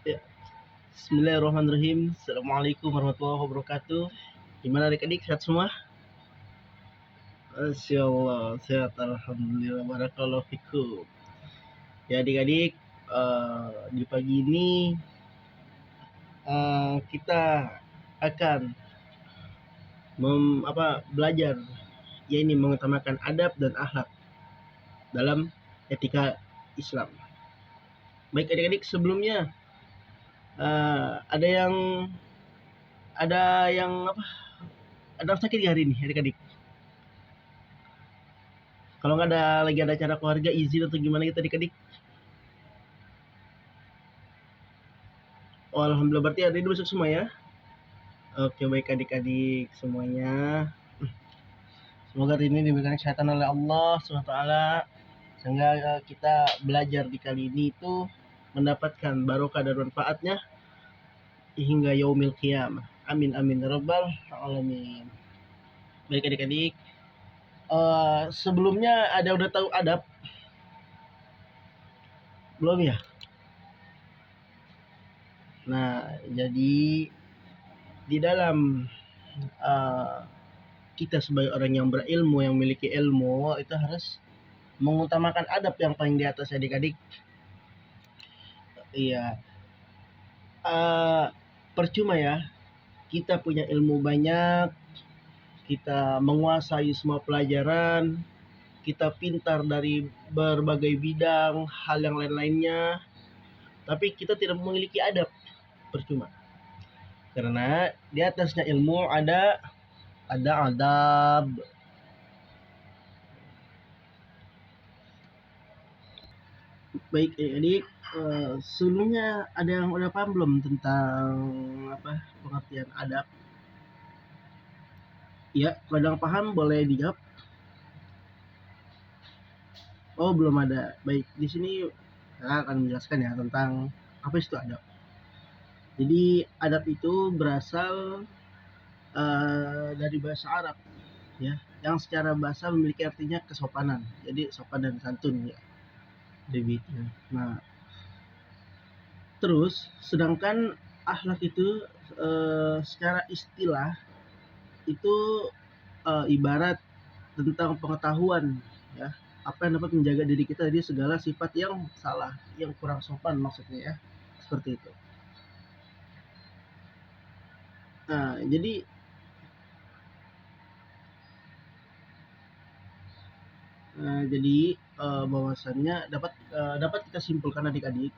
Ya, Bismillahirrahmanirrahim. Assalamualaikum warahmatullahi wabarakatuh. Gimana adik-adik, sehat semua? Masya Allah, sehat. Alhamdulillah, barakallahu fikum. Ya adik-adik, di pagi ini kita akan belajar, ya ini mengutamakan adab dan akhlak dalam etika Islam. Baik adik-adik, sebelumnya ada yang ada sakit hari ini adik-adik? Kalau nggak ada lagi ada acara keluarga, izin atau gimana gitu adik-adik? Oh, alhamdulillah, berarti hari ini besok semua ya. Oke, baik adik-adik semuanya. Semoga hari ini diberikan kesehatan oleh Allah SWT, sehingga kita belajar di kali ini itu mendapatkan barokah dan manfaatnya hingga yaumil qiyamah. Amin amin rabbal alamin. Baik adik-adik, sebelumnya ada udah tahu adab belum ya? Nah, jadi di dalam kita sebagai orang yang berilmu, yang memiliki ilmu, itu harus mengutamakan adab yang paling di atas adik-adik. Iya, percuma ya kita punya ilmu banyak, kita menguasai semua pelajaran, kita pintar dari berbagai bidang, hal yang lain-lainnya, tapi kita tidak memiliki adab, percuma. Karena di atasnya ilmu ada adab. Baik adik, sebelumnya ada yang udah paham belum tentang pengertian adab? Ya, kalau ada yang paham boleh dijawab. Oh, belum ada. Baik, di sini saya akan menjelaskan ya tentang apa itu adab. Jadi adab itu berasal dari bahasa Arab, ya, yang secara bahasa memiliki artinya kesopanan. Jadi sopan dan santun ya. Begitu. Nah, terus sedangkan akhlak itu secara istilah itu ibarat tentang pengetahuan, ya, apa yang dapat menjaga diri kita dari segala sifat yang salah, yang kurang sopan maksudnya ya, seperti itu. Nah, jadi bahwasannya dapat kita simpulkan adik-adik,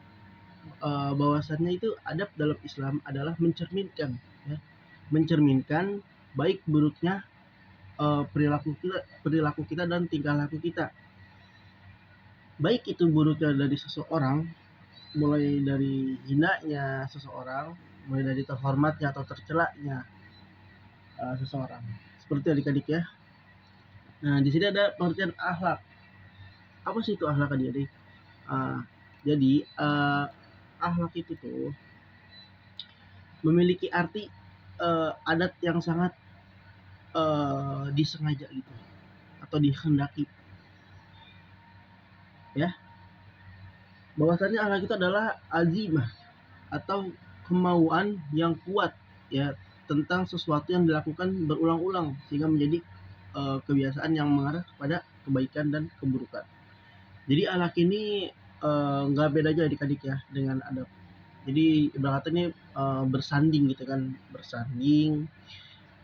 bahwasannya itu adab dalam Islam adalah mencerminkan, ya, mencerminkan baik buruknya perilaku kita dan tingkah laku kita. Baik itu buruknya dari seseorang, mulai dari hinanya seseorang, mulai dari terhormatnya atau tercelaknya seseorang. Seperti adik-adik ya. Nah, di sini ada pengertian akhlak. Apa sih itu akhlak adik-adik? Jadi akhlak itu tuh memiliki arti adat yang sangat disengaja gitu atau dikehendaki, ya. Bahwasannya akhlak itu adalah azimah atau kemauan yang kuat, ya, tentang sesuatu yang dilakukan berulang-ulang sehingga menjadi kebiasaan yang mengarah kepada kebaikan dan keburukan. Jadi akhlak ini nggak beda aja adik-adik ya dengan adab. Jadi ibaratnya ini bersanding gitu kan, bersanding,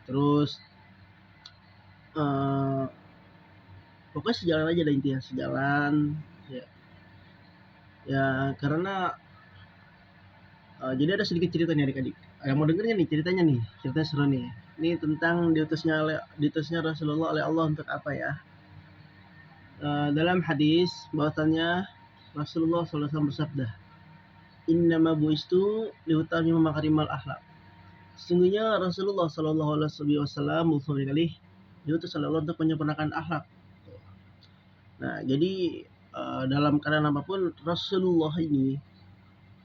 terus pokoknya sejalan aja lah intinya, sejalan ya. Ya karena jadi ada sedikit cerita nih adik-adik. Yang mau dengernya nih ceritanya nih, ceritanya seru nih. Ini tentang diutusnya Rasulullah oleh Allah untuk apa ya? Dalam hadis bahwasanya Rasulullah SAW bersabda, Innama buistu liutami makarimal akhlak. Sesungguhnya Rasulullah SAW diutus oleh Allah untuk menyempurnakan akhlak. Nah, jadi dalam keadaan apapun Rasulullah ini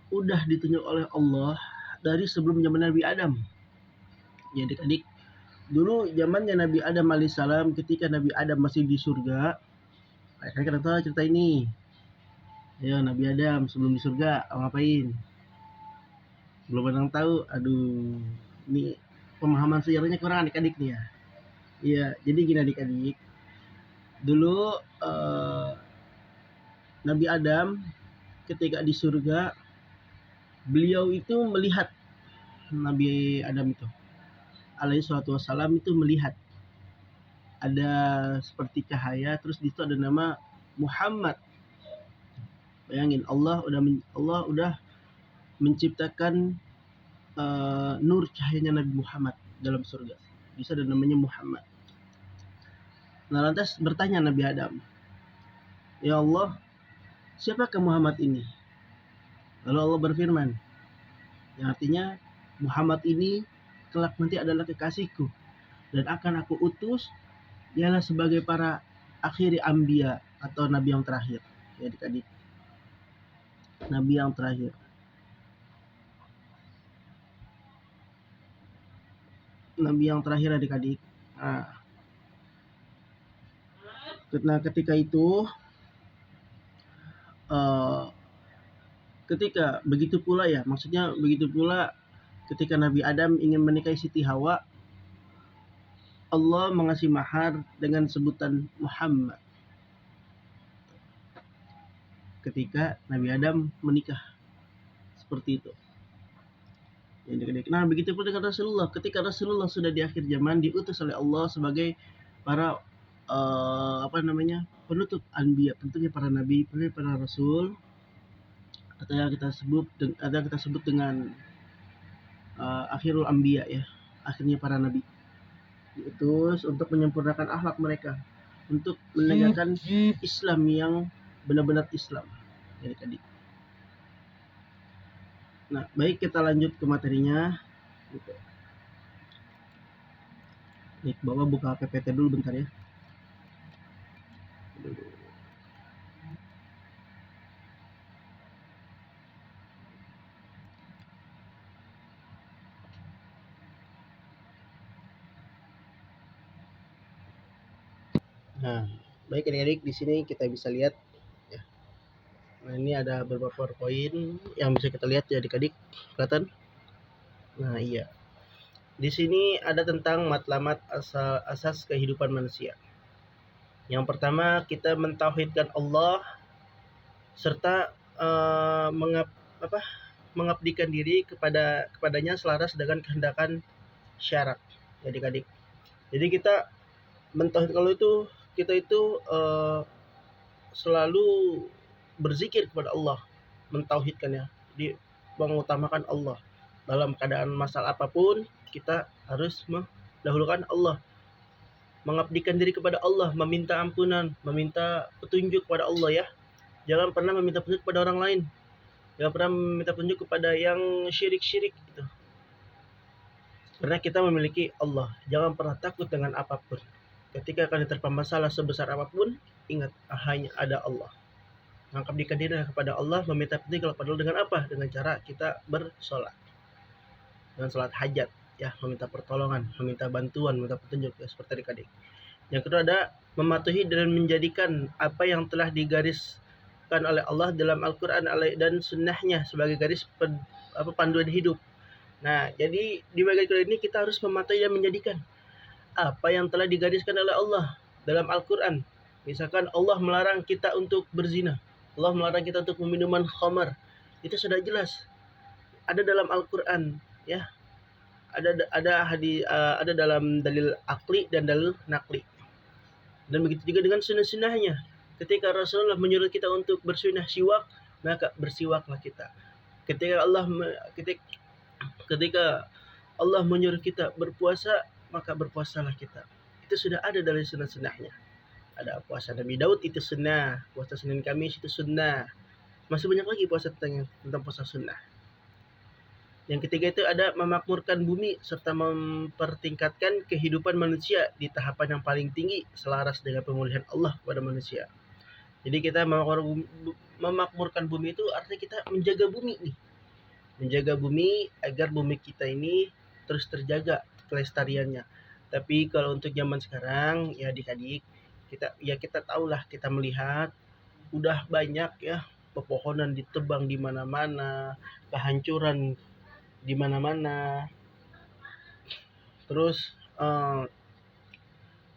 udah ditunjuk oleh Allah dari sebelum zaman Nabi Adam. Ya adik-adik, dulu zamannya Nabi Adam alaihissalam, ketika Nabi Adam masih di surga, kalian tahu cerita ini. Ya, Nabi Adam sebelum di surga ngapain? belum ada yang tahu. Aduh, ini pemahaman sejarahnya kurang adik-adik nih ya. Iya, jadi gini adik-adik. Dulu Nabi Adam ketika di surga, beliau itu melihat, Nabi Adam itu alaihi salatu wassalam itu melihat ada seperti cahaya, terus di situ ada nama Muhammad. Bayangin, Allah udah menciptakan nur cahayanya Nabi Muhammad dalam surga. Bisa ada namanya Muhammad. Nah, lantas bertanya Nabi Adam, "Ya Allah, siapakah Muhammad ini?" Lalu Allah berfirman, yang artinya Muhammad ini kelak nanti adalah kekasihku dan akan aku utus ialah sebagai para akhiri anbiya atau nabi yang terakhir. Ya adik-adik, nabi yang terakhir. Nabi yang terakhir adik-adik. Nah, ketika itu ketika begitu pula ya, maksudnya begitu pula ketika Nabi Adam ingin menikahi Siti Hawa, Allah mengasih mahar dengan sebutan Muhammad ketika Nabi Adam menikah, seperti itu. Nah, begitu pun dengan Rasulullah. Ketika Rasulullah sudah di akhir zaman, diutus oleh Allah sebagai para penutup anbiya, penutupnya para nabi, penutupnya para rasul, atau yang kita sebut dengan akhirul anbiya ya, akhirnya para nabi. Diutus untuk menyempurnakan akhlak mereka, untuk menegakkan Islam yang benar-benar Islam. Jadi, nah, baik, kita lanjut ke materinya. Gitu. Baik, Bapak buka PPT dulu bentar ya. Nah, baik adik-adik, di sini kita bisa lihat ya. Nah, ini ada beberapa PowerPoint yang bisa kita lihat ya adik-adik, kelihatan? Nah, iya. Di sini ada tentang matlamat asas kehidupan manusia. Yang pertama, kita mentauhidkan Allah serta mengabdikan diri kepadanya selaras dengan kehendakan syarak, adik-adik. Jadi kita mentauhidkan Allah itu, kita itu selalu berzikir kepada Allah, mentauhidkannya, mengutamakan Allah. Dalam keadaan masalah apapun, kita harus mendahulukan Allah, mengabdikan diri kepada Allah, meminta ampunan, meminta petunjuk kepada Allah ya. Jangan pernah meminta petunjuk kepada orang lain. Jangan pernah meminta petunjuk kepada yang syirik-syirik gitu. Karena kita memiliki Allah. Jangan pernah takut dengan apapun. Ketika kalian terpapar masalah sebesar apapun, ingat hanya ada Allah. Mengabdikan diri kepada Allah, meminta petunjuk kepada Allah dengan apa? Dengan cara kita bersolat. Dengan salat hajat ya, meminta pertolongan, meminta bantuan, meminta petunjuk ya, seperti adik-adik. Yang kedua ada mematuhi dan menjadikan apa yang telah digariskan oleh Allah dalam Al-Quran dan sunnahnya sebagai garis panduan hidup. Nah, jadi di bagian kedua ini kita harus mematuhi dan menjadikan apa yang telah digariskan oleh Allah dalam Al-Quran. Misalkan Allah melarang kita untuk berzina, Allah melarang kita untuk minuman khamar, itu sudah jelas ada dalam Al-Quran ya. Ada dalam dalil akli dan dalil nakli. Dan begitu juga dengan sunnah-sunnahnya. Ketika Rasulullah menyuruh kita untuk bersunnah siwak, maka bersiwaklah kita. Ketika Allah menyuruh kita berpuasa, maka berpuasalah kita. Itu sudah ada dari sunnah-sunnahnya. Ada puasa Nabi Daud, itu sunnah. Puasa Senin Kamis, itu sunnah. Masih banyak lagi puasa tentang puasa sunnah. Yang ketiga itu ada memakmurkan bumi serta mempertingkatkan kehidupan manusia di tahapan yang paling tinggi selaras dengan pemulihan Allah kepada manusia. Jadi kita memakmurkan bumi itu artinya kita menjaga bumi nih. Menjaga bumi agar bumi kita ini terus terjaga kelestariannya. Tapi kalau untuk zaman sekarang ya adik-adik, kita tahulah, kita melihat udah banyak ya pepohonan ditebang di mana-mana, kehancuran di mana-mana. Terus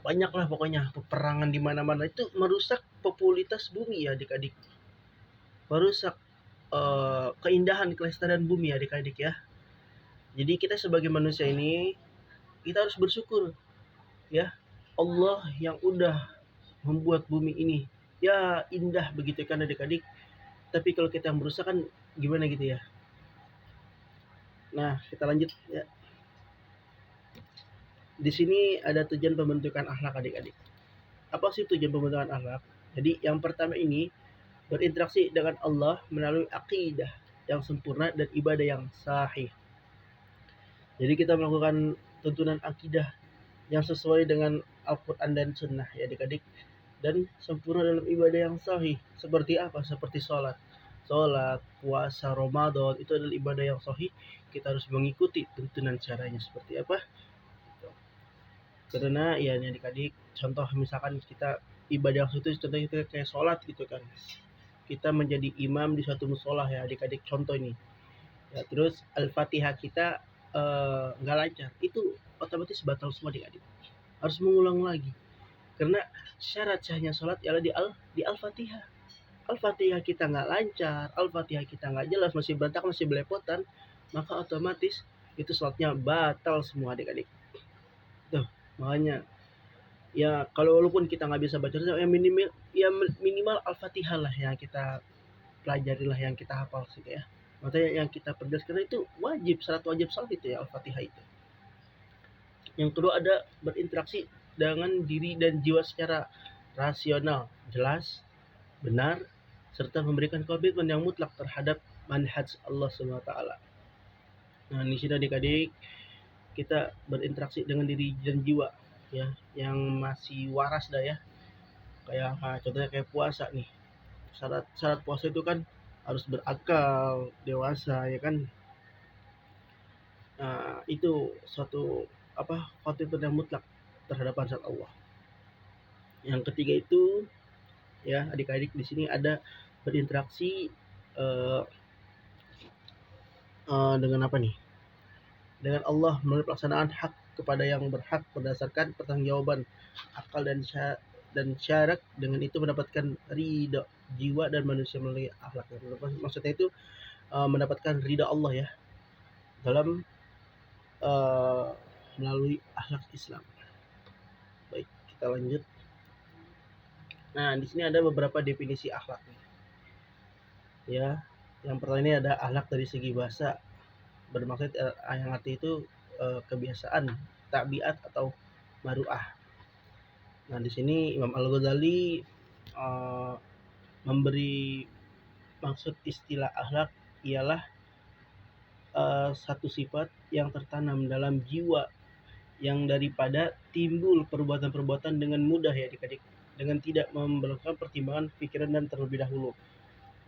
banyak lah pokoknya peperangan di mana-mana, itu merusak popularitas bumi ya adik-adik, merusak keindahan kelestarian bumi ya adik-adik ya. Jadi kita sebagai manusia ini kita harus bersyukur ya, Allah yang udah membuat bumi ini ya indah begitu kan adik-adik. Tapi kalau kita yang merusak kan gimana gitu ya. Nah, kita lanjut ya. Di sini ada tujuan pembentukan akhlak adik-adik. Apa sih tujuan pembentukan akhlak? Jadi yang pertama ini berinteraksi dengan Allah melalui akidah yang sempurna dan ibadah yang sahih. Jadi kita melakukan tuntunan akidah yang sesuai dengan Al-Quran dan Sunnah ya adik-adik, dan sempurna dalam ibadah yang sahih. Seperti apa? Seperti sholat, puasa, Ramadan, itu adalah ibadah yang sahih. Kita harus mengikuti tuntunan caranya seperti apa. Karena ya ini adik-adik, contoh misalkan kita ibadah itu contohnya kita kayak sholat gitu kan, kita menjadi imam di suatu musola ya adik-adik, contoh ini ya. Terus Al-Fatihah kita nggak lancar, itu otomatis batal semua adik-adik, harus mengulang lagi. Karena syarat sahnya sholat ialah di Al-Fatihah. Al-Fatihah kita nggak lancar, Al-Fatihah kita nggak jelas, masih berantakan, masih belepotan, maka otomatis itu sholatnya batal semua adik-adik. Tuh, makanya ya kalau walaupun kita nggak bisa baca ya minimal Al-Fatihah lah yang kita pelajari lah, yang kita hafal sih ya. Makanya yang kita perjelas karena itu wajib, syarat wajib salat itu ya Al-Fatihah itu. Yang kedua ada berinteraksi dengan diri dan jiwa secara rasional, jelas, benar, serta memberikan komitmen yang mutlak terhadap manhaj Allah Subhanahu wa taala. Nah, di sini adik-adik kita berinteraksi dengan diri dan jiwa ya yang masih waras dah ya. Kayak contohnya kayak puasa nih. Syarat puasa itu kan harus berakal, dewasa ya kan. Nah, itu suatu komitmen yang mutlak terhadap manhaj Allah. Yang ketiga itu ya adik-adik di sini ada berinteraksi dengan apa nih? Dengan Allah melalui pelaksanaan hak kepada yang berhak berdasarkan pertanggungjawaban akal dan syarat, dengan itu mendapatkan ridha jiwa dan manusia melalui akhlak. Maksudnya itu mendapatkan ridha Allah ya dalam melalui akhlak Islam. Baik, kita lanjut. Nah, di sini ada beberapa definisi akhlak nih. Ya, yang pertama ini ada akhlak dari segi bahasa, bermaksud yang arti itu kebiasaan, tabiat atau maruah. Nah, di sini Imam Al-Ghazali memberi maksud istilah akhlak ialah satu sifat yang tertanam dalam jiwa yang daripada timbul perbuatan-perbuatan dengan mudah ya adik-adik, dengan tidak memerlukan pertimbangan pikiran dan terlebih dahulu.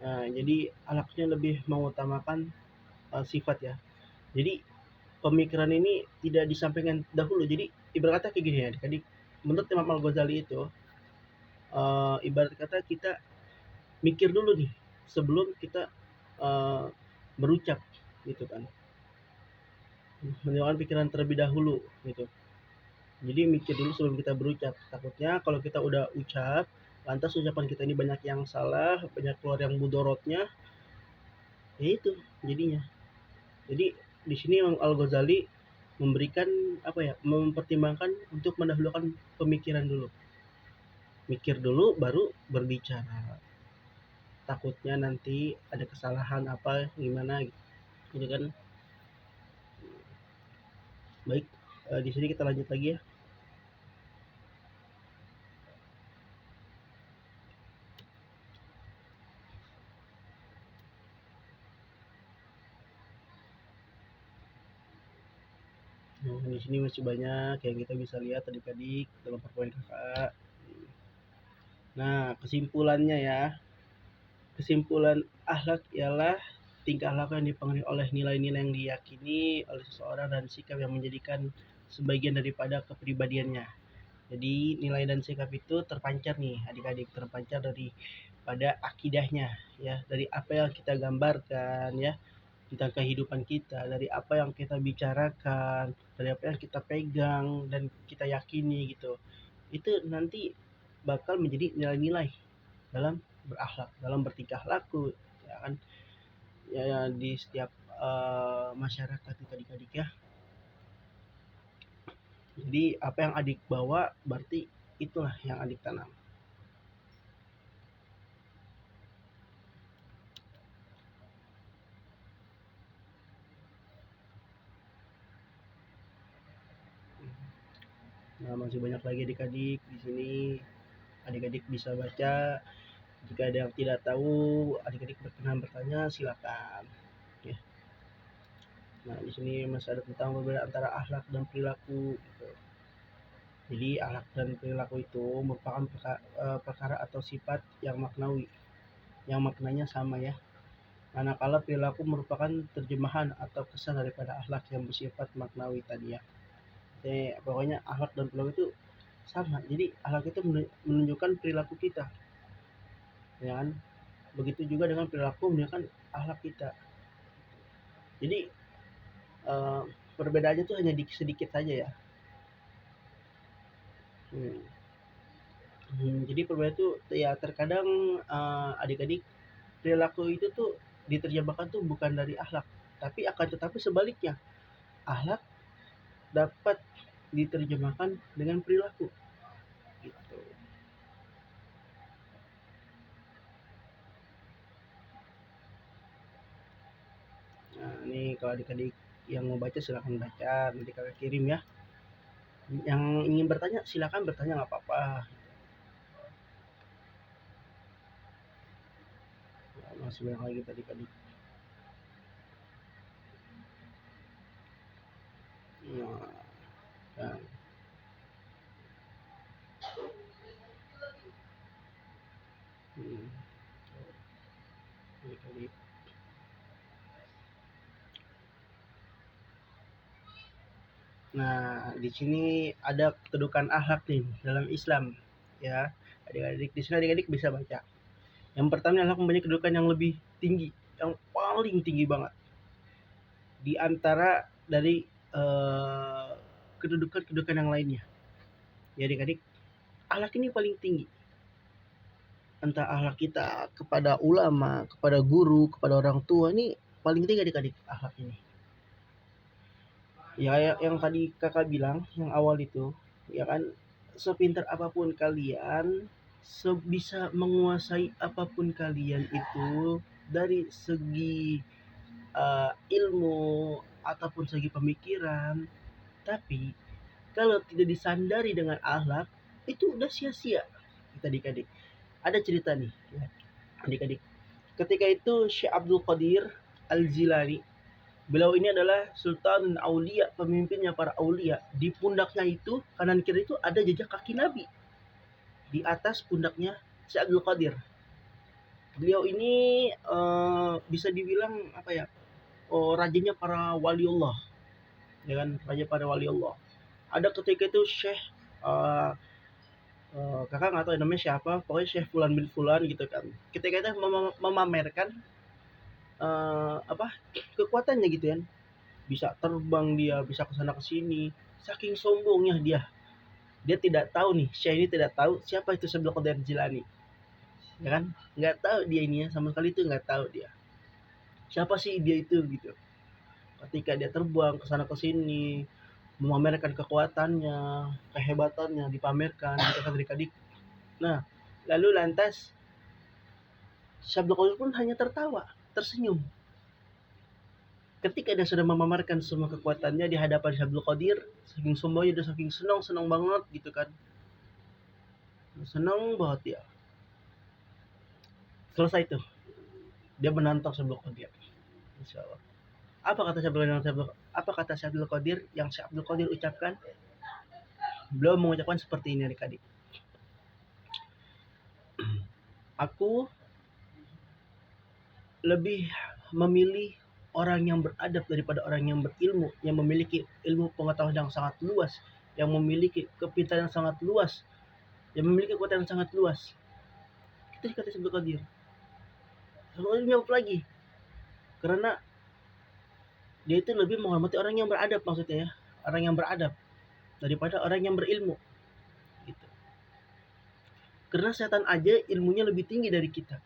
Nah, jadi akhlaknya lebih mengutamakan sifat ya. Jadi pemikiran ini tidak disampaikan dahulu. Jadi ibarat kata kayak gini ya adik-adik, menurut Imam Al-Ghazali itu ibarat kata kita mikir dulu nih sebelum kita berucap gitu kan, menjauhkan pikiran terlebih dahulu gitu. Jadi mikir dulu sebelum kita berucap. Takutnya kalau kita udah ucap, lantas ucapan kita ini banyak yang salah, banyak keluar yang mudorotnya, ya itu jadinya. Jadi di sini Al-Ghazali memberikan mempertimbangkan untuk mendahulukan pemikiran dulu. Mikir dulu baru berbicara. Takutnya nanti ada kesalahan apa gimana gitu kan. Baik, di sini kita lanjut lagi ya. Nah, di sini masih banyak yang kita bisa lihat adik-adik dalam perpoin kakak. Nah, kesimpulannya ya. Kesimpulan akhlak ialah tingkah laku yang dipengaruhi oleh nilai-nilai yang diyakini oleh seseorang dan sikap yang menjadikan sebagian daripada kepribadiannya. Jadi nilai dan sikap itu terpancar nih adik-adik, terpancar daripada akidahnya ya, dari apa yang kita gambarkan ya, tentang kehidupan kita, dari apa yang kita bicarakan, dari apa yang kita pegang dan kita yakini gitu. Itu nanti bakal menjadi nilai-nilai dalam berakhlak, dalam bertingkah laku, ya kan? Ya, di setiap masyarakat itu adik-adik ya. Jadi apa yang adik bawa berarti itulah yang adik tanam. Nah, masih banyak lagi adik-adik di sini. Adik-adik bisa baca. Jika ada yang tidak tahu, adik-adik berkenan bertanya, silakan. Ya. Nah, di sini masih ada tentang perbedaan antara akhlak dan perilaku. Gitu. Jadi akhlak dan perilaku itu merupakan perkara atau sifat yang maknawi, yang maknanya sama ya. Manakala perilaku merupakan terjemahan atau kesan daripada akhlak yang bersifat maknawi tadi ya. Jadi, pokoknya akhlak dan perilaku itu sama. Jadi akhlak itu menunjukkan perilaku kita, ya kan? Begitu juga dengan perilaku menunjukkan akhlak kita. Jadi uh, perbedaannya itu hanya sedikit saja ya. Jadi perbedaan itu ya terkadang adik-adik perilaku itu tuh diterjemahkan tuh bukan dari akhlak, tapi akan tetapi sebaliknya akhlak dapat diterjemahkan dengan perilaku. Gitu. Nah, ini kalau adik-adik yang mau baca silakan baca, nanti kakak kirim ya. Yang ingin bertanya silakan bertanya, nggak apa-apa. Nah, masih banyak lagi tadi adik. Nah, dan adik-adik. Nah, di sini ada kedudukan akhlak nih dalam Islam, ya. Adik-adik di sini adik-adik bisa baca. Yang pertama adalah mempunyai kedudukan yang lebih tinggi, yang paling tinggi banget di antara dari kedudukan-kedudukan yang lainnya. Ya adik-adik, akhlak ini paling tinggi. Entah akhlak kita kepada ulama, kepada guru, kepada orang tua, ini paling tinggi adik-adik akhlak ini. Ya yang tadi kakak bilang yang awal itu, ya kan, sepintar apapun kalian, sebisa menguasai apapun kalian itu dari segi ilmu ataupun segi pemikiran, tapi kalau tidak disandari dengan akhlak itu udah sia-sia. Kita adik-adik ada cerita nih ya, adik-adik. Ketika itu Syekh Abdul Qadir Al-Jilani, beliau ini adalah sultan aulia, pemimpinnya para aulia. Di pundaknya itu kanan kiri itu ada jejak kaki Nabi. Di atas pundaknya Syekh Abdul Qadir. Beliau ini bisa dibilang apa ya? Rajanya para waliullah. Ya kan, raja para waliullah. Ada ketika itu Syekh kakak nggak tahu namanya siapa, pokoknya Syekh Fulan bin Fulan gitu kan. Ketika itu memamerkan apa kekuatannya gitu kan, bisa terbang dia, bisa kesana kesini, saking sombongnya dia tidak tahu nih, Syekh ini tidak tahu siapa itu Syekh Abdul Qadir Jilani, ya kan, nggak tahu dia ini ya, sama sekali itu nggak tahu dia siapa sih dia itu gitu. Ketika dia terbang kesana kesini memamerkan kekuatannya, kehebatannya dipamerkan gitu kan adik-adik. Nah, lalu lantas Syekh Abdul Qadir pun hanya tertawa, tersenyum. Ketika dia sudah memamerkan semua kekuatannya di hadapan Syekh Abdul Qadir, saking sombongnya dia, saking senang banget gitu kan. Senang banget dia. Selesai itu, dia menantang Syekh Abdul Qadir. Insyaallah. Apa kata Syekh Abdul Qadir yang Syekh Abdul Qadir ucapkan? Beliau mengucapkan seperti ini adik-adik. Aku lebih memilih orang yang beradab daripada orang yang berilmu, yang memiliki ilmu pengetahuan yang sangat luas, yang memiliki kepintaran yang sangat luas, yang memiliki kekuatan yang sangat luas. Itu dikata Syekh Abdul Qadir. Lalu jawab lagi, karena dia itu lebih menghormati orang yang beradab, maksudnya ya, orang yang beradab daripada orang yang berilmu gitu. Karena setan aja ilmunya lebih tinggi dari kita.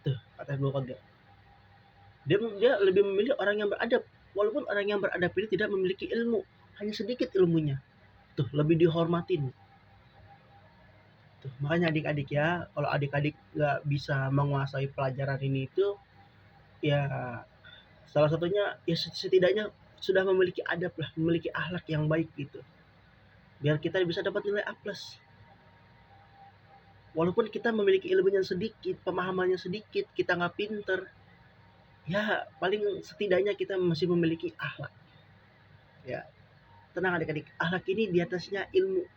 Tuh kata Ibnu Qayyim. Dia lebih memilih orang yang beradab, walaupun orang yang beradab ini tidak memiliki ilmu, hanya sedikit ilmunya. Tuh lebih dihormatin. Tuh, makanya adik-adik ya, kalau adik-adik nggak bisa menguasai pelajaran ini itu, ya salah satunya ya setidaknya sudah memiliki adab lah, memiliki akhlak yang baik gitu. Biar kita bisa dapat nilai A+. Walaupun kita memiliki ilmunya sedikit, pemahamannya sedikit, kita nggak pinter, ya paling setidaknya kita masih memiliki akhlak. Ya, tenang adik-adik, akhlak ini di atasnya ilmu.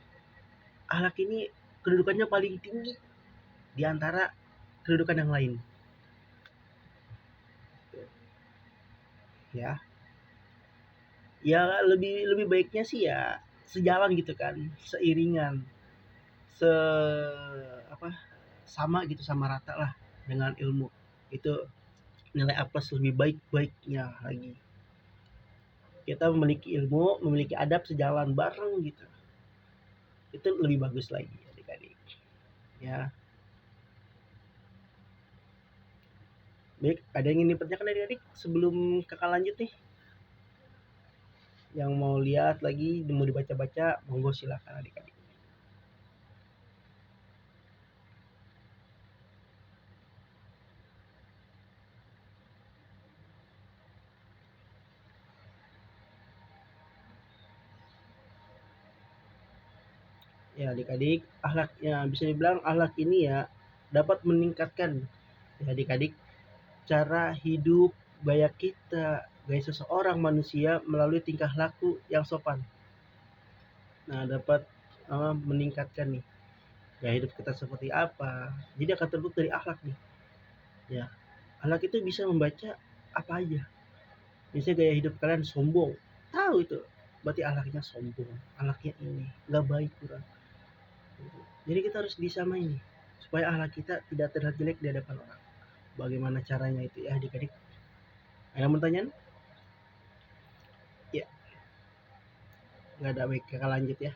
Akhlak ini kedudukannya paling tinggi di antara kedudukan yang lain. Ya, ya lebih baiknya sih ya sejalan gitu kan, seiringan, se apa sama gitu, sama rata lah dengan ilmu. Itu nilai A+ lebih baik-baiknya lagi. Kita memiliki ilmu, memiliki adab sejalan bareng gitu. Itu lebih bagus lagi adik-adik. Ya. Baik, ada yang ingin dipertanyakan adik-adik sebelum kakak lanjut nih? Yang mau lihat lagi, mau dibaca-baca, monggo silakan adik-adik. Ya adik-adik, akhlak ya bisa dibilang akhlak ini ya dapat meningkatkan ya adik-adik cara hidup, gaya kita, gaya seseorang manusia melalui tingkah laku yang sopan. Nah, dapat meningkatkan nih gaya hidup kita seperti apa. Jadi akan terbentuk dari akhlak nih. Ya, akhlak itu bisa membaca apa aja. Misalnya gaya hidup kalian sombong, tahu itu berarti akhlaknya sombong, akhlaknya ini nggak baik kurang. Jadi kita harus disamain nih supaya akhlak kita tidak terlihat jelek di hadapan orang. Bagaimana caranya itu ya adik-adik? Ada pertanyaan? Ya, nggak ada, baik kakak lanjut ya.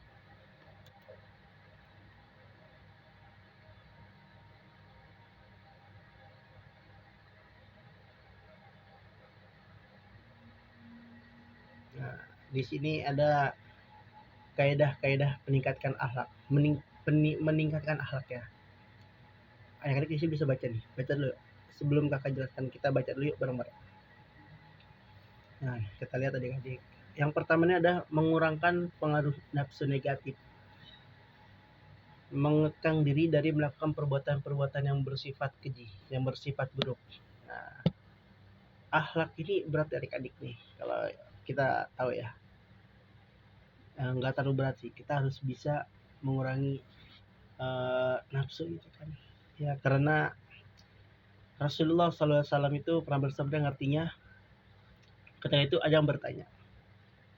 Nah, di sini ada kaidah-kaidah meningkatkan akhlak, meningkatkan akhlak ya. Adik-adik di sini bisa baca nih, baca dulu. Sebelum kakak jelaskan, kita baca dulu yuk bareng-bareng. Nah, kita lihat adik-adik. Yang pertama ini adalah mengurangkan pengaruh nafsu negatif. Mengekang diri dari melakukan perbuatan-perbuatan yang bersifat keji, yang bersifat buruk. Nah, akhlak ini berat adik-adik nih, kalau kita tahu ya. Nggak terlalu berat sih, kita harus bisa mengurangi nafsu gitu kan. Ya karena Rasulullah SAW itu pernah bersabda yang artinya, ketika itu ada yang bertanya,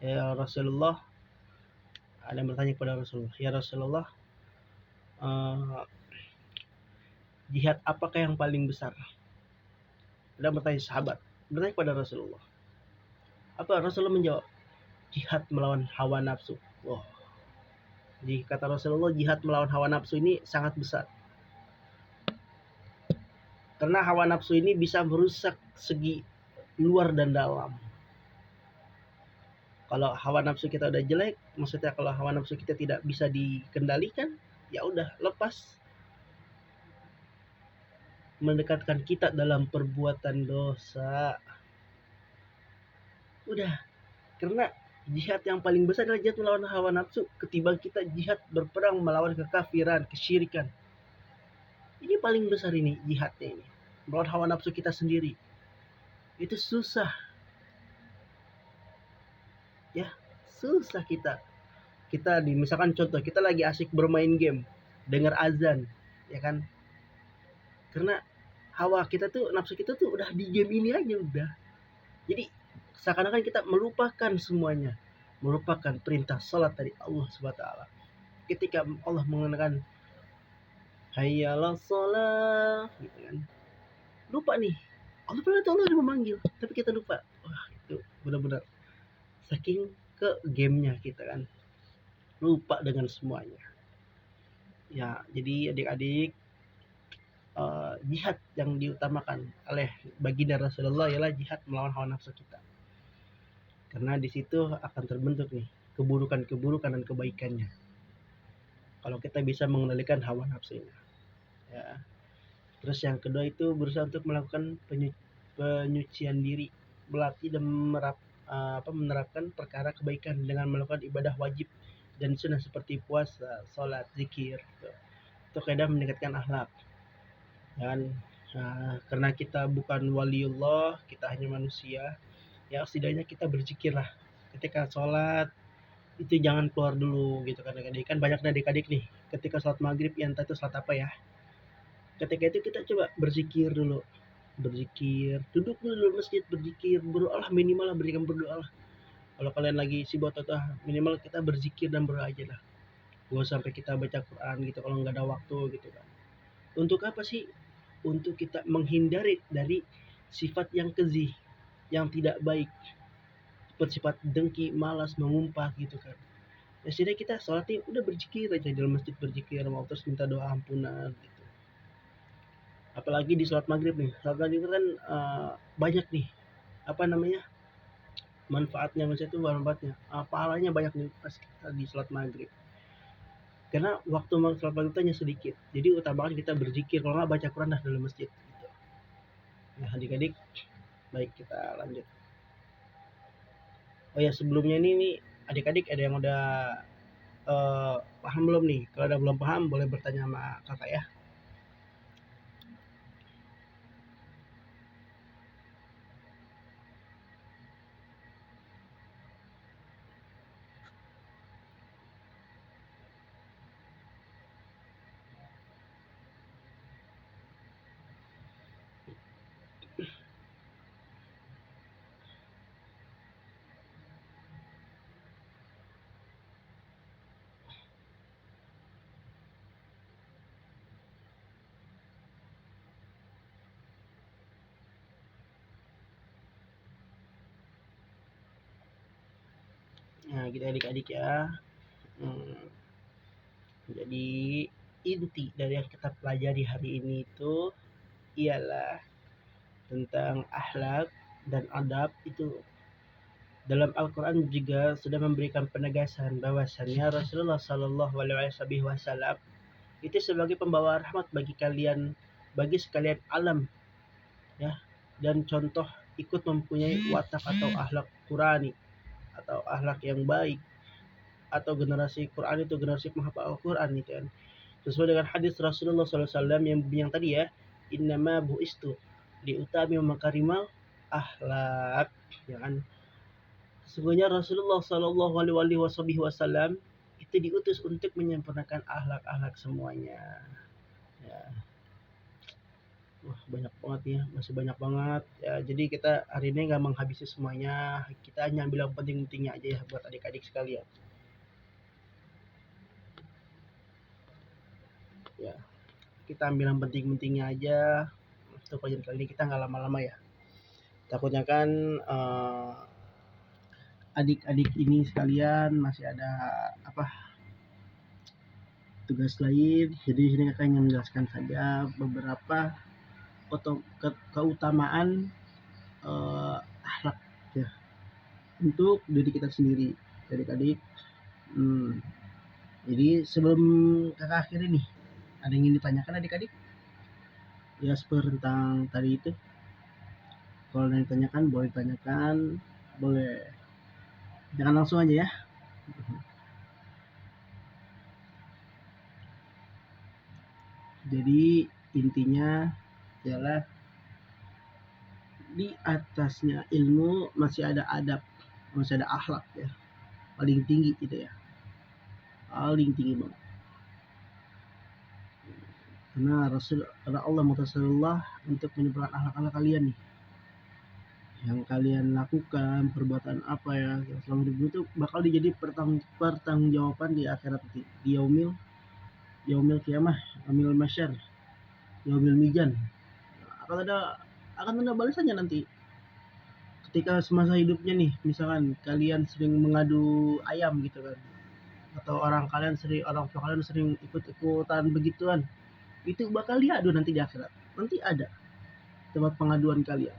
ya Rasulullah, ada yang bertanya kepada Rasulullah, ya Rasulullah, jihad apakah yang paling besar? Ada yang bertanya, sahabat bertanya kepada Rasulullah. Apa Rasulullah menjawab? Jihad melawan hawa nafsu. Wow. Jadi kata Rasulullah, jihad melawan hawa nafsu ini sangat besar. Karena hawa nafsu ini bisa merusak segi luar dan dalam. Kalau hawa nafsu kita udah jelek, maksudnya kalau hawa nafsu kita tidak bisa dikendalikan, ya udah lepas. Mendekatkan kita dalam perbuatan dosa. Udah, karena jihad yang paling besar adalah jihad melawan hawa nafsu ketimbang kita jihad berperang melawan kekafiran, kesyirikan. Ini paling besar ini jihadnya ini. Melawan hawa nafsu kita sendiri. Itu susah. Ya, susah kita. Kita misalkan contoh, kita lagi asik bermain game, dengar azan, ya kan? Karena hawa kita tuh, nafsu kita tuh udah di game ini aja udah. Jadi seakan-akan kita melupakan semuanya, melupakan perintah salat dari Allah SWT. Ketika Allah mengatakan hayya 'alas shalah gitu kan, lupa nih, Allah udah memanggil tapi kita lupa. Wah, benar-benar saking ke gamenya kita kan, lupa dengan semuanya. Ya, jadi adik-adik, jihad yang diutamakan oleh baginda Rasulullah ialah jihad melawan hawa nafsu kita. Karena di situ akan terbentuk nih keburukan-keburukan dan kebaikannya. Kalau kita bisa mengendalikan hawa nafsunya. Ya. Terus yang kedua itu berusaha untuk melakukan penyucian diri, berlatih dan menerapkan perkara kebaikan dengan melakukan ibadah wajib dan sunnah seperti puasa, sholat, zikir. Gitu. Itu kadang meningkatkan akhlak. Dan karena kita bukan waliullah, kita hanya manusia, ya setidaknya kita berzikirlah. Ketika sholat itu jangan keluar dulu gitu kan adik-adik. Kan banyak adik-adik nih ketika sholat maghrib ya entah itu sholat apa ya, ketika itu kita coba berzikir dulu, duduk dulu di masjid berzikir, berdoa lah, minimal lah, berikan berdoa lah. Kalau kalian lagi sibuk atau minimal kita berzikir dan berdoa aja lah, gak sampai kita baca Quran gitu kalau nggak ada waktu gitu kan. Untuk apa sih? Untuk kita menghindari dari sifat yang keji, yang tidak baik, seperti sifat dengki, malas, mengumpat gitu kan. Ya sehingga kita sholatnya udah berzikir aja di dalam masjid, berzikir mau terus minta doa ampunan gitu. Apalagi di sholat maghrib nih, sholat maghrib kan banyak nih manfaatnya, maksudnya itu manfaatnya pahalanya banyak nih pas kita di sholat maghrib, karena waktu sholat maghrib hanya sedikit, jadi utamakan kita berzikir, kalau nggak baca Quran dah dalam masjid gitu. Nah adik-adik, baik kita lanjut. Oh ya sebelumnya ini adik-adik ada yang udah paham belum nih? Kalau udah belum paham boleh bertanya sama kakak ya. Nah gitu adik-adik ya. Jadi inti dari yang kita pelajari hari ini itu ialah tentang akhlak dan adab. Itu dalam Al-Quran juga sudah memberikan penegasan bahwasannya Rasulullah Shallallahu Alaihi Wasallam itu sebagai pembawa rahmat bagi kalian, bagi sekalian alam, ya, dan contoh ikut mempunyai watak atau akhlak Qurani atau akhlak yang baik, atau generasi Quran itu generasi menghafal Al-Quran gitu kan, sesuai dengan hadis Rasulullah SAW yang tadi ya, innama bu'istu diutami makarimal akhlak, ya kan. Sesungguhnya Rasulullah Shallallahu Alaihi Wasallam itu diutus untuk menyempurnakan akhlak-akhlak semuanya. Ya. Wah banyak banget ya, masih banyak banget ya. Jadi kita hari ini nggak menghabisi semuanya, kita hanya ambil yang penting-pentingnya aja ya buat adik-adik sekalian. Ya, kita ambil yang penting-pentingnya aja. Untuk pelajaran kali ini kita nggak lama-lama ya. Takutnya kan adik-adik ini sekalian masih ada tugas lain. Jadi di sini kakak ingin menjelaskan saja beberapa keutamaan akhlak ya untuk diri kita sendiri, adik-adik. Jadi sebelum kakak akhiri nih, ada yang ingin ditanyakan adik-adik? Ya seperti tentang tadi itu. Kalau ada yang ditanyakan boleh ditanyakan, boleh. Jangan langsung aja ya. Jadi intinya adalah di atasnya ilmu masih ada adab, masih ada akhlak ya, paling tinggi gitu ya, paling tinggi banget. Karena Allah Rasulullah untuk menyempurnakan akhlak-akhlak kalian nih, yang kalian lakukan, perbuatan apa ya selama hidup itu bakal dijadi pertanggungjawaban di akhirat nanti, di yaumil kiamah, yaumil masyar, yaumil mizan. Akan ada balasannya nanti. ketika semasa hidupnya nih, misalkan kalian sering mengadu ayam gitu kan, atau orang tua kalian sering ikut-ikutan begituan, itu bakal diadu nanti di akhirat. Nanti ada tempat pengaduan kalian,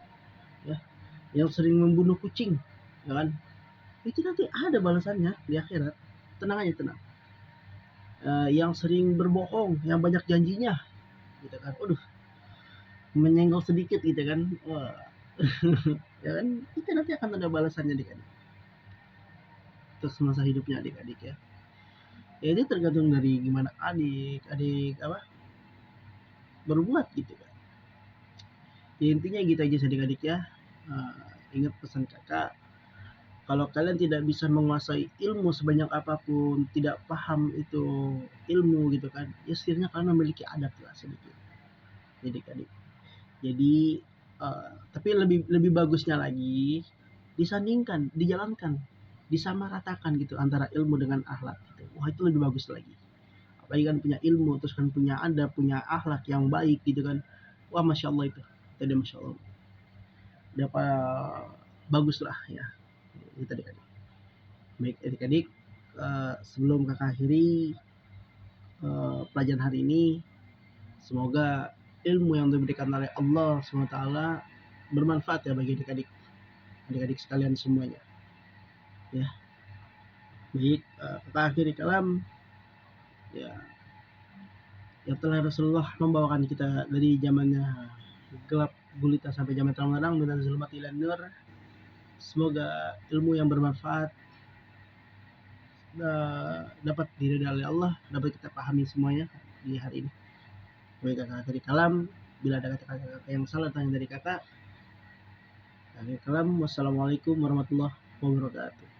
ya. Yang sering membunuh kucing, ya kan? Itu nanti ada balasannya di akhirat. Tenang aja, tenang. Yang sering berbohong, yang banyak janjinya, gitu kan. Waduh, menyenggol sedikit gitu kan. Wah. Ya kan? Itu nanti akan ada balasannya adik-adik. Terus masa hidupnya adik-adik ya. Ya itu tergantung dari gimana adik apa berbuat gitu kan. Ya, intinya gitu aja adik-adik ya. Ingat pesan kakak, kalau kalian tidak bisa menguasai ilmu sebanyak apapun, tidak paham itu ilmu gitu kan, ya setidaknya kalian memiliki adab lah sedikit, adik-adik. Jadi tapi lebih lebih bagusnya lagi disandingkan, dijalankan, disamaratakan gitu antara ilmu dengan akhlak gitu. Wah itu lebih bagus lagi. Apalagi kan punya ilmu, terus kan punya adab, punya akhlak yang baik gitu kan. Wah masya Allah itu, tadi masya Allah. Udah bagus lah ya. Itu adik-adik. Baik adik-adik, sebelum kakak akhiri pelajaran hari ini, semoga ilmu yang diberikan oleh Allah SWT bermanfaat ya bagi adik-adik sekalian semuanya. Ya, baik, kakak akhiri kalam ya, yang telah Rasulullah membawakan kita dari zamannya gelap gulita sampai zaman terang minan zulmat ilan nur. Semoga ilmu yang bermanfaat dapat diridhai oleh Allah, dapat kita pahami semuanya di hari ini. Baik kakak akhiri kalam, bila ada kata-kata yang salah tanya dari kakak. Akhir kalam, wassalamualaikum warahmatullahi wabarakatuh.